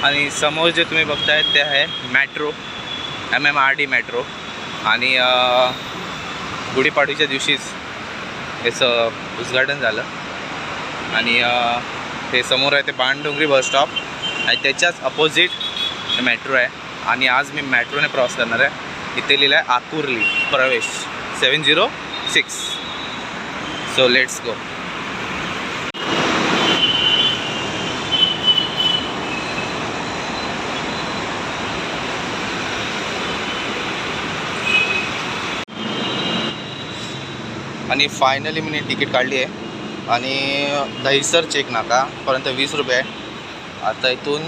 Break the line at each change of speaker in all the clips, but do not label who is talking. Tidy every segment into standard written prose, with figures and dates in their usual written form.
आणि समोर जे तुम्ही बघताय ते आहे मेट्रो, MMRT मेट्रो. आणि गुढीपाडवीच्या दिवशीच याचं उद्घाटन झालं. आणि ते समोर आहे ते बाणडोंगरी बस स्टॉप आणि त्याच्याच अपोजिट मेट्रो आहे. आणि आज मी मेट्रोने प्रवास करणार आहे. इथे लिहिलं आहे आकुर्ली प्रवेश 706. So let's go. आणि फायनली मी तिकीट काढली आहे. आणि दहिसर चेक नाकापर्यंत 20 रुपये आहे. आता इथून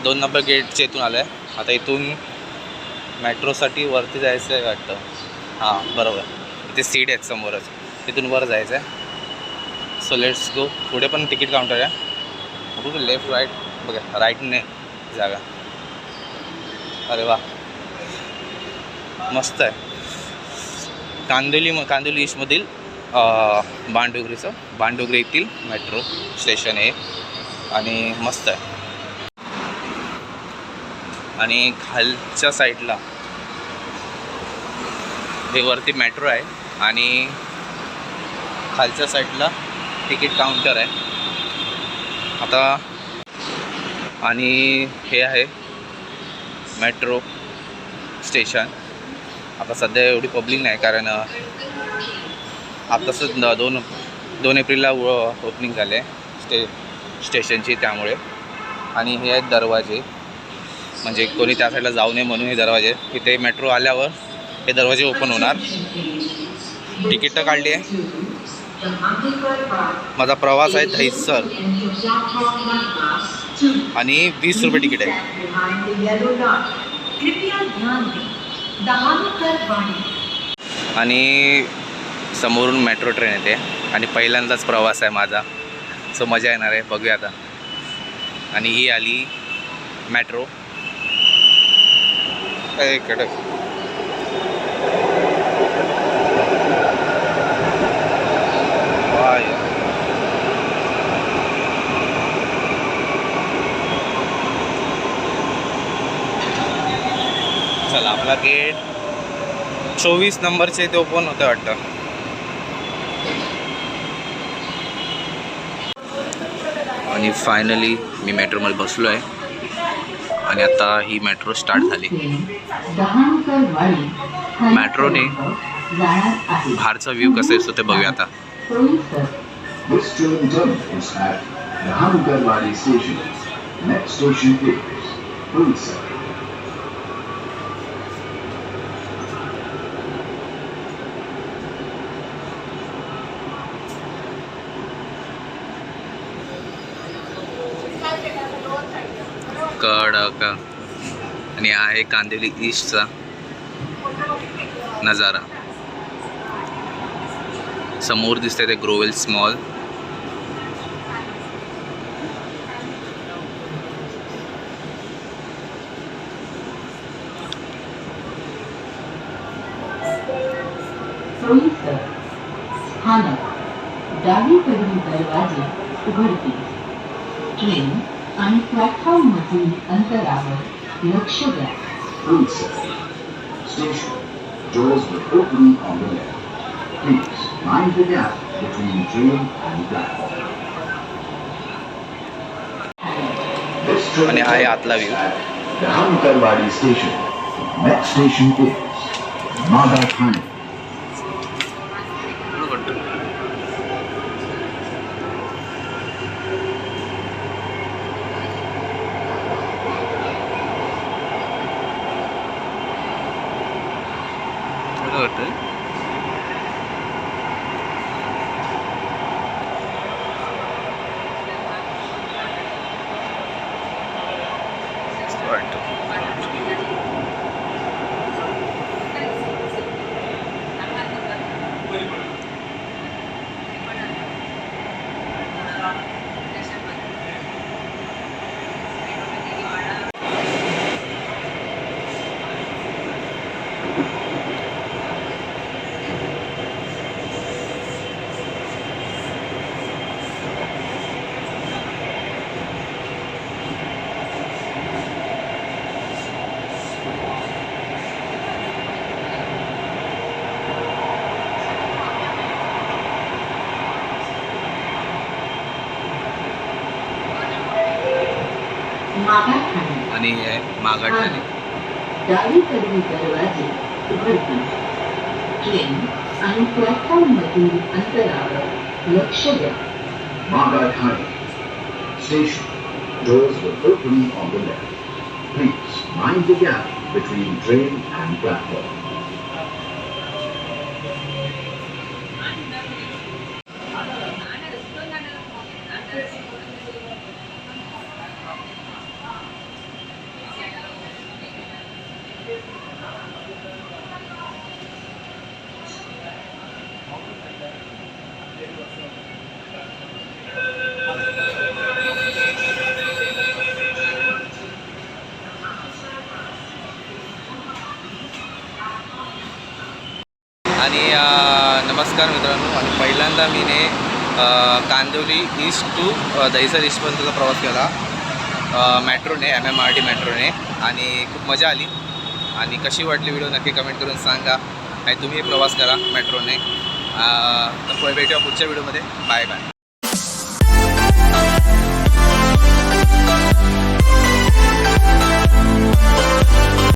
2 नंबर गेटच्या इथून आलं आहे. आता इथून मेट्रोसाठी वरती जायचं आहे वाटतं. हां बरोबर, इथे सीट आहेत समोरच, तिथून वर जायचं आहे. So let's go. पुढे पण तिकीट काउंटर आहे. कुठे लेफ्ट राईट बघा, राईटने जागा. अरे वा मस्त आहे. कांदिवली ईस्टमधील बाणडोंगरी येथील मेट्रो स्टेशन आहे आणि मस्त आहे. आणि खालच्या साईडला हे वरती मेट्रो आहे आणि खालच्या साईडला तिकीट काउंटर आहे. आता आणि हे आहे मेट्रो स्टेशन. आता सध्या एवढी पब्लिक नाही, कारण आताच 2 एप्रिलला ओपनिंग झाले आहे स्टेशनची, त्यामुळे. आणि हे आहेत दरवाजे, म्हणजे कोणी त्या साईडला जाऊ नये म्हणून हे दरवाजे. इथे मेट्रो आल्यावर हे दरवाजे ओपन होणार. तिकीट तर काढली आहे. माझा प्रवास आहे दहिसर आणि 20 रुपये तिकीट आहे. आणि समोरून मेट्रो ट्रेन येते आणि पहिल्यांदाच प्रवास आहे माझा. सो मजा येणार आहे, बघूया आता. आणि ही आली मेट्रो. कडक चला, आपला गेट 24 नंबरचे ते ओपन होतं वाटतं. आणि फायनली मी मेट्रोमध्ये बसलो आहे आणि आता ही मेट्रो स्टार्ट झाली. मेट्रोने बाहेरचा व्ह्यू कसा असतो ते बघूया आता. कडक. आणि आहे कांदिवली ईस्टचा नजारा. समोर दिसतंय ते ग्रोवेल्स मॉल.
डावीकडील दरवाजे उघडतील. ट्रेन आणि प्लॅटफॉर्म मधील अंतरावर लक्ष द्या.
Station. Doors will open on the left. Please mind the gap between train and platform.
आणि आहे आतला view.
Dahankarwadi Station. Next station is Mazha.
Magathane
आणि हे आहे मागाठाणे.
डावीकडील दरवाजे उघडतील. ट्रेन आणि प्लॅटफॉर्ममधील अंतरावर लक्ष द्या.
Mazha Station. Doors will open on the left. Please mind the gap between train and platform.
आणि नमस्कार मित्रांनो. आणि पहिल्यांदा मीने कांदिवली ईस्ट टू दहिसर ईस्टपर्यंतचा प्रवास केला मेट्रोने, MMRT मेट्रोने. आणि खूप मजा आली. आणि कशी वाटली व्हिडिओ नक्की कमेंट करून सांगा. आणि तुम्ही प्रवास करा मेट्रोने. तर भेटूया पुढच्या व्हिडिओमध्ये. Bye bye.